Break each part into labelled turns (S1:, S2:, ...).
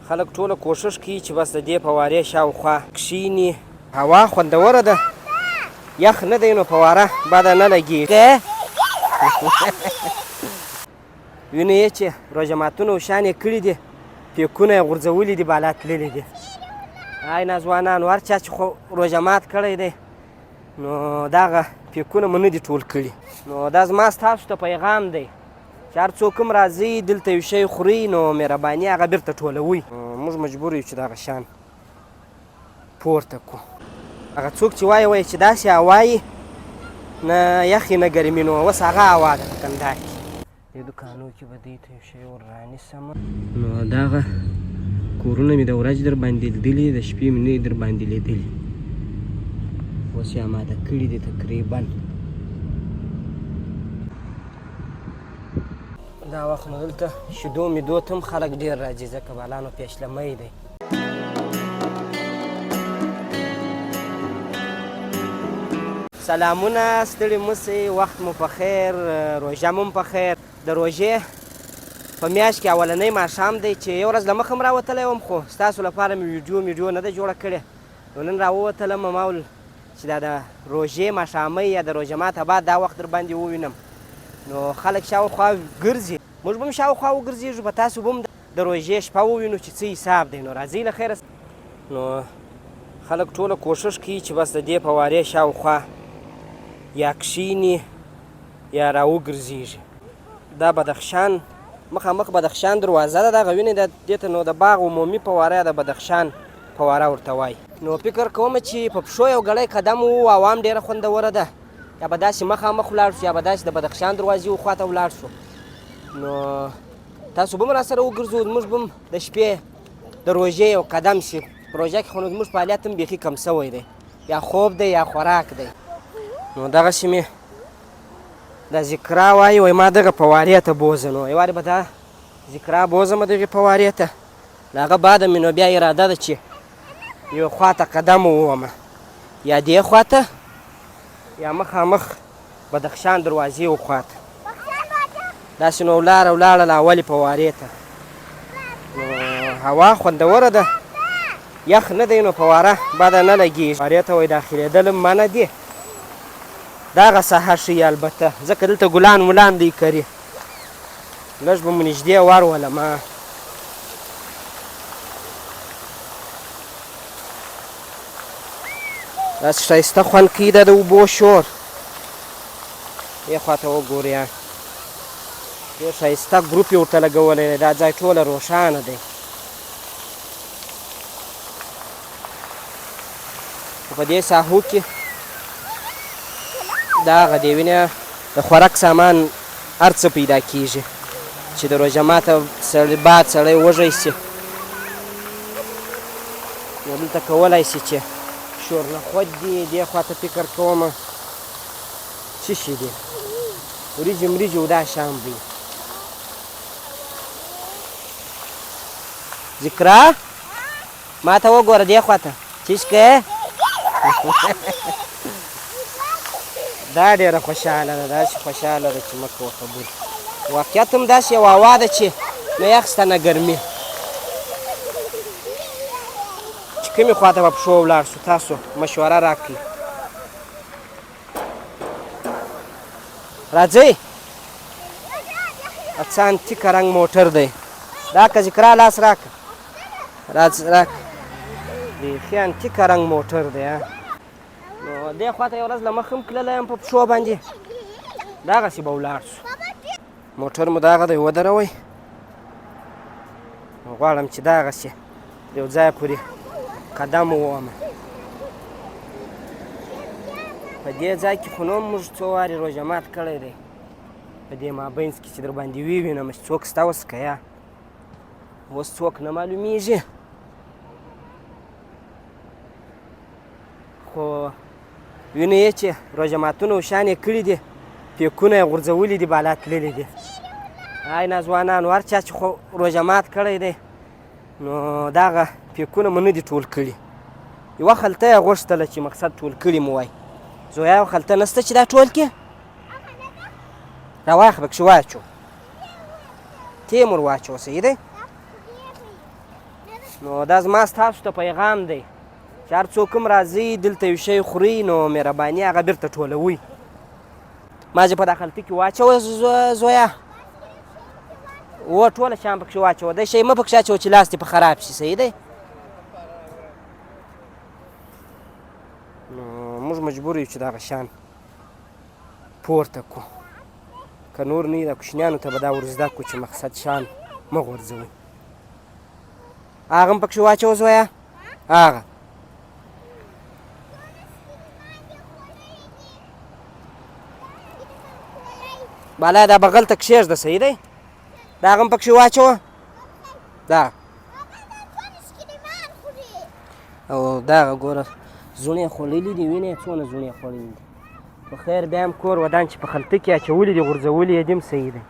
S1: خلک ټوله کوشش کوي چې بس د دې فوارې شاوخوا کښېني. هوا خوندوره ده، یخ نه دی نو فواره بده نه لګېږي. وینې چې روژه ماتونه و شان یې کړي دي، پیکونه یې غورځولي دي، بالا تللي دي. ای ناځوانانو، هر چا چې خو روژه مات کړی دی نو دغه پیکونه مو نه دي ټول کړي. نو دا زما ستاسو ته پیغام دی چې هر څوک هم راځئ دلته یو شی خوري نو مهرباني هغه بیرته ټولوئ. موږ مجبور یو چې دغه شیان پورته کړو. هغه څوک چې وایي چې داسې هوا یي نه یخې نه ګرمي، نو اوس هغه هوا ده په کندهار کې. دې دوکانو کې به دې ته یو شی ور رانیسمه. نو دغه کورونه مې د ورځې در باندې لیدلي، د شپې مې نه در باندې لیدلي. اوس یې اماده کړي دي تقریبا. دا وخت نو دلته شیدو میدو ته هم خلک ډېر راځي ځکه بالا نو پیشلمی دی. سلامونه، ستړي مه سئ، وخت مو په خیر، روژه مو په خیر. د روژې په میاشت کې اولنی ماښام دی چې یو ورځ له مخه م راوتلی وم، خو ستاسو لپاره مې ویډیو نه ده جوړه کړې. نو نن راووتلم، ما ویل چې دا د روژې ماښامۍ یا د روژه ماته بعد دا وخت در باندې ووینم. نو خلک شاوخوا ګرځي، موږ به هم شاوخوا وګرځېږو، په تاسو به هم د روژې شپه ووینو چې څه حساب دی. نو راځئ له خیره. نو خلک ټوله کوشش کوي چې بس د دې فوارې شاوخوا یا کښېني یا راوګرځېږي. دا بدخشان مخامخ بدخشان دروازه ده، دغه وینې دې ته نو د باغ عمومي فواره د بدخشان فواره ورته وایي. نو فکر کوم چې په پښو یو ګړی قدم ووهو، هوا هم ډېره خوندوره ده، یا به داسې مخامخ ولاړ شو یا به داسې د بدخشان دروازې و خواته ولاړ شو. نو تاسو به هم راسره وګرځو، موږ به هم د شپې د روژې یو قدم شي. په روژه کې خو نو زموږ فعالیت هم بیخي کم سوی دی، یا خوب دی یا خوراک دی. نو دغسې مې دا ذکرا وایي ما دغه فوارې ته بوځه. نو یو وارې به دا ذکرا بوځم دغې فوارې ته، له هغه بعده مې نو بیا اراده ده چې یو خواته قدم ووهمه، یا دې خواته یا مخامخ بدخشان دروازې و خواته. داسې نو ولاړه له اولې فوارې ته. نو هوا خوندوره ده، یخ نه دی نو فواره بده نه لګېږي. فوارې ته وایي داخلېدل هم منع دي، دغه ساحه ښیي البته، ځکه دلته ګلان ولان دی کري. لږ به مو نږدې ورولم. داسې ښایسته خوند کوي دا د اوبو شور. دې خواته وګورئ، ډېر ښایسته ګروپ یې ورته لګولی دی، دا ځای ټوله روښانه دی. په دې ساحو کې دغه دی وینې د خوراک سامان هر څه پیدا کېږي چې د روژه ماته باد سړی وږی سي. نو دلته کولی سي چې شورنخود دي، دې خواته فکر کومه څه شي دي، وریجې مریجې و دا شان وي. ذکرا ما ته وګوره دې خواته چیشکې. دا ډېره خوشحاله ده، داسې خوشحاله ده چې مه کوه خبرې. واقعیت هم داسې یو هوا ده چې نه یخ شته نه ګرمي. چې کومې خواته به پښو ولاړ شو، تاسو مشوره راکړئ. راځئ، اڅه انتیکه رنګ موټر دی. راکړه ذکرا، لاس راکړه، راکړه. بیخي انتیکه رنګ موټر دی. نو دې خواته یو ورځ له مخه هم تللی یم په پښو باندې، دغسې به ولاړ شو. موټر مو دغه دی، ودروئ. غواړم چې دغسې یو ځای پورې قدم ووهمه. په دې ځای کې خو نو موږ څو وارې روژه مات کړی دی، په دې مابینځ کې چې در باندې ووینم چې څوک شته اوس که یا اوس څوک نه معلومیږي. خو وینئ چې روژه ماتونه و شان یې کړي دي، پیکونه یې غورځولي دي، بالا تللي دي. ای ناځوانانو، هر چا چې خو روژه مات کړی دی نو دغه پیکونه مو نه دي ټول کړي. یوه خلطه یې غوښتله چې مقصد ټول کړي مو وای. زویا یو خلطه نشته چې دا ټول کړي؟ راواخ پکښې واچو، تیم ور واچو. صحیح دی. نو دا زما ستاسو ته پیغام دی چې هر څوک هم راځي دلته یو شی خوري نو مهرباني هغه بیرته ټولوئ ما چې په دا خلطي کې واچوه زویه و ټوله شیان پکښې واچوه دی شی مه پکښې اچوه چې لاس دې په خراب شي صحیح دی نو موږ مجبور یو چې دغه شیان پورته کړو که نور نه وي د کوچنیانو ته به دا ور زده کړو چې مقصد شیان مه غورځوئ هغه هم پکښې واچوه زویه هغه بالا دا بغل ته کښېږده صحیح دی دا هغه هم پکښې واچوه دا او دغه ګوره زوڼې خوړلي دي وینې یې څونه زوڼې خوړلي دي په خیر بیا هم کور ودان چې په خلطه کې اچولي دي غورځولي یې دي هم صحیح دی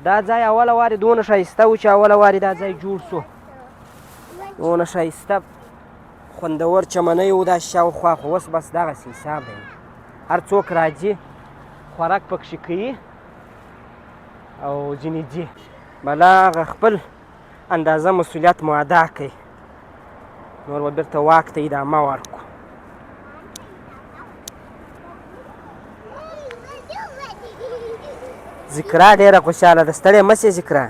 S1: دا ځای اوله وارې دونه ښایسته و چې اوله وارې دا ځای جوړ سو دونه ښایسته خوندور چمنی و دا شاوخوا خو اوس بس دغسې حساب دی هر څوک راځي خوراک پکښې کوي او ځینې ځي بلا هغه خپل اندازه مسؤلیت مو ادا کوي نور به بېرته واک ته ادامه ورکړو ذکرا ډېره خوشحاله ده ستړې مه سې ذکرا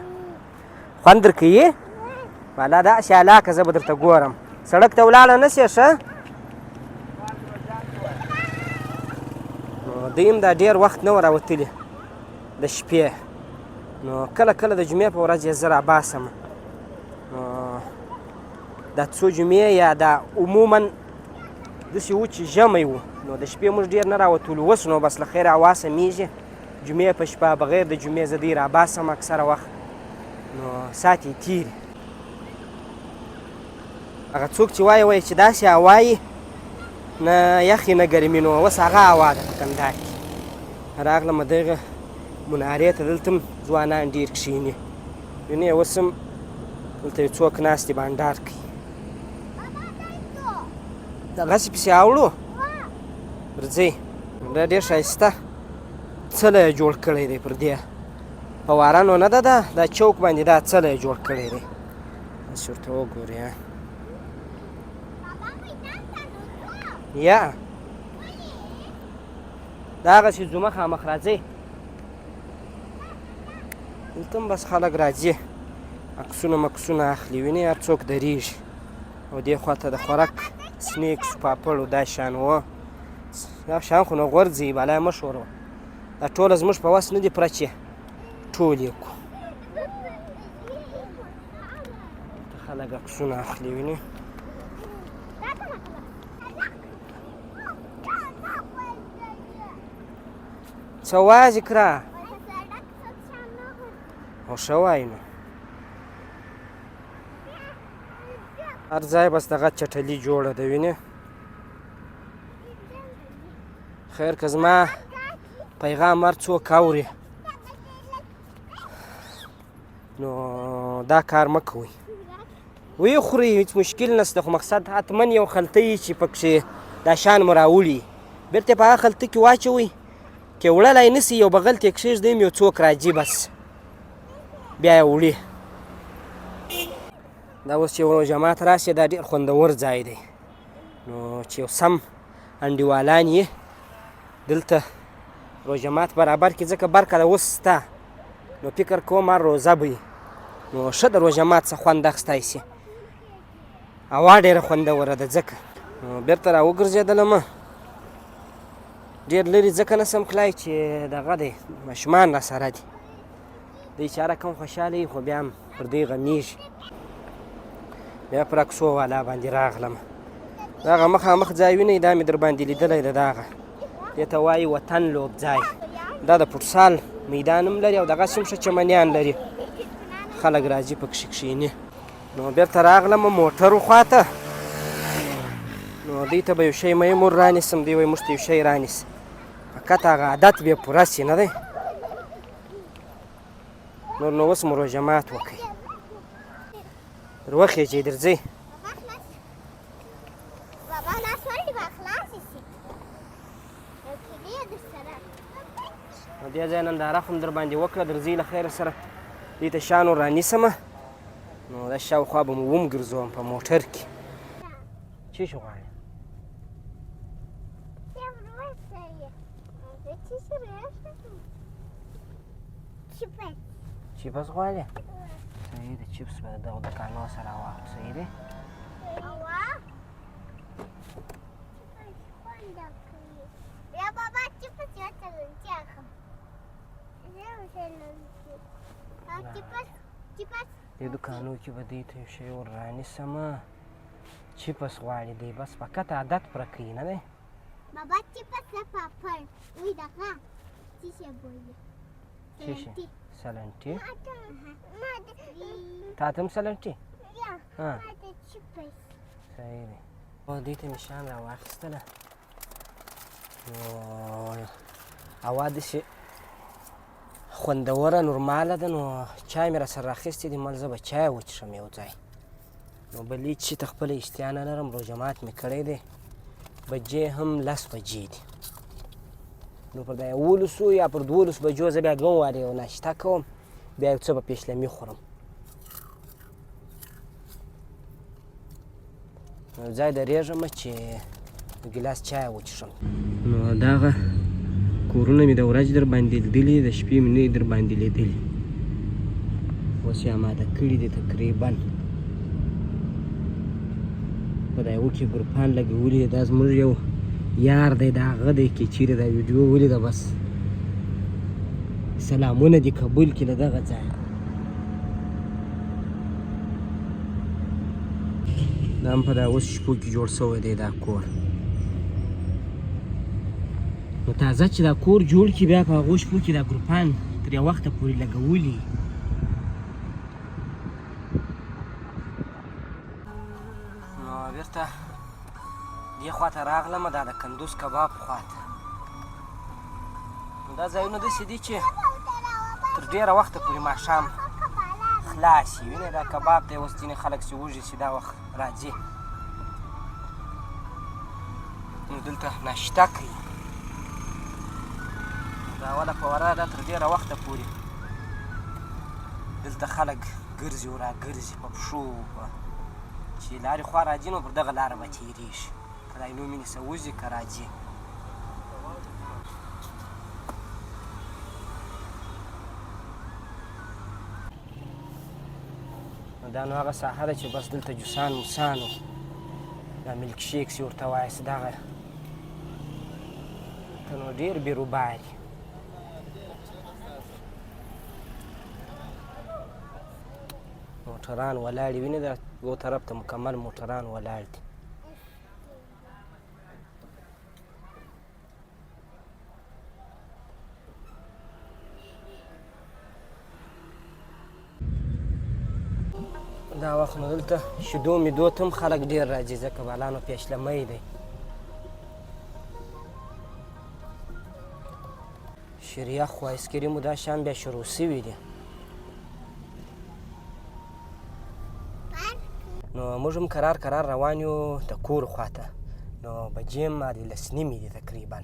S1: خوند در کوي بالا داسې هلاکه زه به درته ګورم سړک ته ولاړه نه سې ښه نو دوی هم دا ډېر وخت نه و راوتلي د شپې نو کله کله د جمعې په ورځ یې زه راباسم نو دا څو جمعې یا دا عموما داسې و چې ژمی و نو د شپې موږ ډېر نه راوتلو اوس نو بس له خیره هوا سمیږي جمعې په شپه بغیر د جمعې زه دوی راباسم اکثره وخت نو ساعت یې تېري هغه څوک چې وایي چې داسې هوا یي نه یخې نه ګرمي نو اوس هغه هوا ده په کندهار کې راغلم دغه منارې ته دلته هم ځوانان ډېر کښېني وینې اوس هم دلته یو څوک ناست دي بانډار کوي دغسې پسې اوړو ورځئ دا ډېر ښایسته څله یې جوړ کړی دی پر دې فواره نو نه ده دا چوک باندې دا څله یې جوړ کړی دی داسې ورته وګورئ یا دا هغسې ځو مخامخ راځئ دلته هم بس خلک راځي عکسونه مکسونه اخلي وینې هر څوک درېږي او دې خوا ته د خوراک سنیکس پاپړ دا شیان وه دا شیان خو نه غورځي بالا یې مه ښوروه دا ټوله زموږ په وس نه دي پوره چې ټول یې کړو خلک عکسونه اخلي وینې څه وایه ذکره او ښه وایي نو هر ځای بس دغه چټلي جوړه ده وینې خیر که زما پیغام هر څوک اوري نو دا کار مه کوئ ویې خورئ هېڅ مشکل نشته خو مقصد حتما یو خلطه وي چې پکښې دا شیان مو راوړي بېرته په هغه خلطه کې واچوئ که وړلی نه سي یو بغل ته یې کښېږدئ یو څوک راځي بس بیا یې وړي دا اوس یو جماعت راشي دا ډېر خوندور ځای دی نو چې یو سم انډیوالان یې دلته روژه برابر کړي ځکه برکه ده اوس سته نو فکر کوم هر روژه به وي نو ښه د روژه مات څه خوند اخیستی شي هوا ډېره خوندوره ده ځکه نو بېرته راوګرځېدلم ډېر لرې ځکه نه سم تللی چې دغه دی ماشومان راسره دي دوی چې هره کوم خوشحاله وي خو بیا هم پر دوی غمیږي بیا پر عکسو والا باندې راغلم دغه مخامخ ځای وینئ دا مې در باندې لیدلی ده دغه دې ته وایي وطن لوب ځای دا د فوټسال میدان هم لري او دغسې هم ښه چمنیان لري خلک راځي پکښې کښېني نو بېرته راغلم موټرو خواته نو دوی ته به یو شی میمور رانیسم دوی وایي موږ ته یو شی رانیسه فقط هغه عادت بې پوره سي نه دی نور نو اوس مو روژه مات وکړئ در وخېجئ درځئ دې ځای ننداره خو م در باندې وکړه درځئ له خیره سره دې ته شیان ور رانیسمه نو دا شاوخوا به مو ومګرځوم په موټر کې. څه شي غواړې؟ چیپس غواړې؟ صحیح ده، چیپس به د دغو دوکانو سره واخلو. صحیح دی. دې دوکانو کې به دې ته یو شی ور رانیسمه. چیپس غواړي دی، بس فقط عادت پوره کوي نه دی.
S2: بابا چیپس نه پاپړ وی دغه څه شی بولي؟
S1: څه شی؟ سلنټي؟ تا ته هم سلنټي؟ ها
S2: چیپس.
S1: صحیح دی. او دې ته مې شیان راواخیستله. نو هوا داسې خوندوره نورماله ده. نو چای مې راسره راخیستی دی، مل زه به چای وڅښم یو ځای. نو بل هېڅ شي ته خپله اشتیا نه لرم. روژه مات مې کړی دی، بجې هم 10 بجې دي. نو پر دا 11 یا پر 12 بجو زه بیا دوه وارې یو ناشته کوم، بیا یو څه به پیشلمي خورم. نو ځای درېږم چې یو ګیلاس چای وڅښم. نو دغه کورونه مې د ورځې در باندې لیدلي، د شپې مې نه در باندې لیدلي. اوس یې اماده کړي دي تقریبا. په دا یوه کې ګروپان لګولي دي. دا زموږ یو یار دی، د هغه دی کې چیرې دا ویډیو ولیده، بس سلامونه دي قبول کړي له دغه ځایه. دا هم په دا اوس شپو کې جوړ شوی دی دا کور. نو تازه چې دا کور جوړ کړي، بیا په هغو شپو کې دا ګروپان تر یو وخته پورې لګولي. نو بېرته دې خواته راغلم، دا د کندوز کباب خواته. نو دا ځایونه داسې دي چې تر ډېره وخته پورې ماښام خلاص وي. وینئ دا کباب ته اوس ځینې خلک چې وږي چې دا وخت راځي، نو دلته ناشته کوي. دا وله په وره دا تر ډېره وخته پورې دلته خلک ګرځي او راګرځي په پښو، چې لارې خوا راځي نو پر دغه لاره به تېرېږي. خدای نوم یې نیسه وځي که راځي. دا نو هغه ساحه ده چې بس دلته جوسان موسان و دا ملک شیکس یې ورته وایست. دغه ته نو ډېر بېروبار دي. موټران ولاړ دي، وینې دا یو طرف ته مکمل موټران ولاړ دي. دا وخت نو دلته شیدو میدو ته هم خلک ډېر راځي، ځکه بالا نو پیشلمی دی. شریخ خو ایسکریم دا شیان بیا شروع سوي دي. نو موږ هم کرار روان یو د کور خواته. نو بجې هم 10:30 دي تقریبا.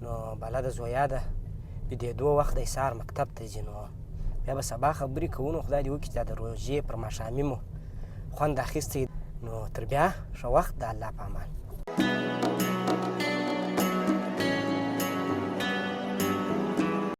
S1: نو بالا د زویا ده، بېدېدو وخت دی، سهار مکتب ته ځي. نو بیا به سبا خبرې کوو. نو خدای دې وکړي چې دا د روژې پر ماښامي مو خوند اخیستی. نو تر بیا ښه وخت، د الله په امان.